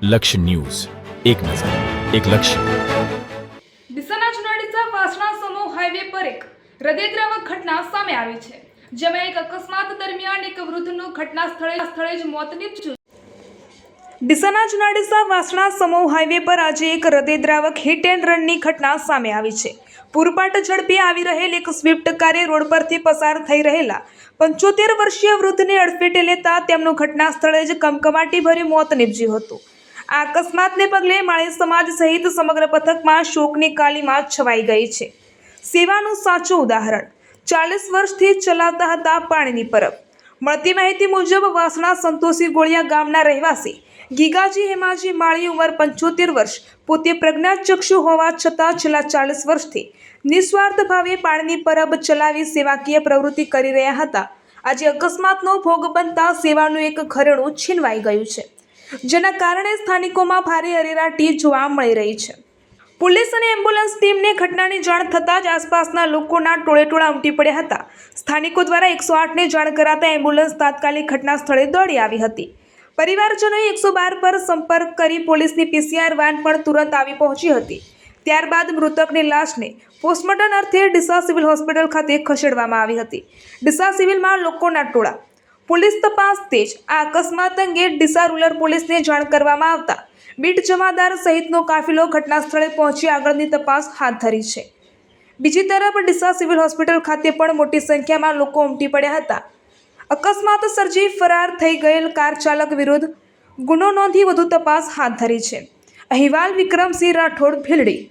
લક્ષ્ય ન્યૂઝ, એક નજર, એક લક્ષ્ય. ડીસાના જુનાડીસા વાસણા સમૂહ હાઈવે પર એક હૃદયદ્રાવક ઘટના સામે આવી છે, જેમાં એક અકસ્માત દરમિયાન એક વૃદ્ધનું ઘટના સ્થળે જ મોત નીપજ્યું. ડીસાના જુનાડીસા વાસણા સમૂહ હાઈવે પર આજે એક હૃદયદ્રાવક હિટ એન્ડ રનની ઘટના સામે આવી છે. પૂરપાટ ઝડપે આવી રહેલ એક સ્વિફ્ટ કારે રોડ પરથી પસાર થઈ રહેલા 75 વર્ષીય વૃદ્ધને અડફેટે લેતા તેમનું ઘટના સ્થળે જ કમકમાટીભર્યું મોત નીપજ્યું હતું. આ અકસ્માતને પગલે માળી સમાજ સહિત સમગ્ર પથકમાં શોકની કાલીમાં છવાઈ ગઈ છે. સેવાનું સાચું ઉદાહરણ. 40 વર્ષથી ચલાવતા હતા પાણીની પરબ. મળતી માહિતી મુજબ વાસણા સંતોષી ગોળિયા ગામના રહેવાસી ગીગાજી હેમાજી માળી, ઉંમર 75 વર્ષ, પોતે પ્રજ્ઞાચક્ષુ હોવા છતાં છેલ્લા 40 વર્ષથી નિસ્વાર્થ ભાવે પાણીની પરબ ચલાવી સેવાકીય પ્રવૃત્તિ કરી રહ્યા હતા. આજે અકસ્માતનો ભોગ બનતા સેવાનું એક ઘરેણું છીનવાઈ ગયું છે, જેના કારણે સ્થાનિકોમાં ભારે અરેરાટી જોવા મળી રહી છે. પોલીસ અને એમ્બ્યુલન્સ ટીમને ઘટનાની જાણ થતાં જ આસપાસના લોકોના ટોળેટોળા ઉમટી પડ્યા હતા. સ્થાનિકો દ્વારા 108ને જાણ કરાતા એમ્બ્યુલન્સ તાત્કાલિક ઘટના સ્થળે દોડી આવી હતી. પરિવારજનોએ 112 પર સંપર્ક કરી પોલીસની પીસીઆર વાન પણ તુરંત આવી પહોંચી હતી. ત્યારબાદ મૃતકની લાશને પોસ્ટમોર્ટમ અર્થે ડીસા સિવિલ હોસ્પિટલ ખાતે ખસેડવામાં આવી હતી. ડીસા સિવિલમાં લોકોના ટોળા. પોલીસ તપાસ તેજ. આ અકસ્માત અંગે ડીસા રૂરલ પોલીસને જાણ કરવામાં આવતા બીટ જમાદાર સહિતનો કાફિલો ઘટના સ્થળે પહોંચી આગળની તપાસ હાથ ધરી છે. બીજી તરફ ડીસા સિવિલ હોસ્પિટલ ખાતે પણ મોટી સંખ્યામાં લોકો ઉમટી પડ્યા હતા. અકસ્માત સર્જી ફરાર થઈ ગયેલ કાર ચાલક વિરુદ્ધ ગુનો નોંધી વધુ તપાસ હાથ ધરી છે. અહેવાલ વિક્રમસિંહ રાઠોડ, ભીલડી.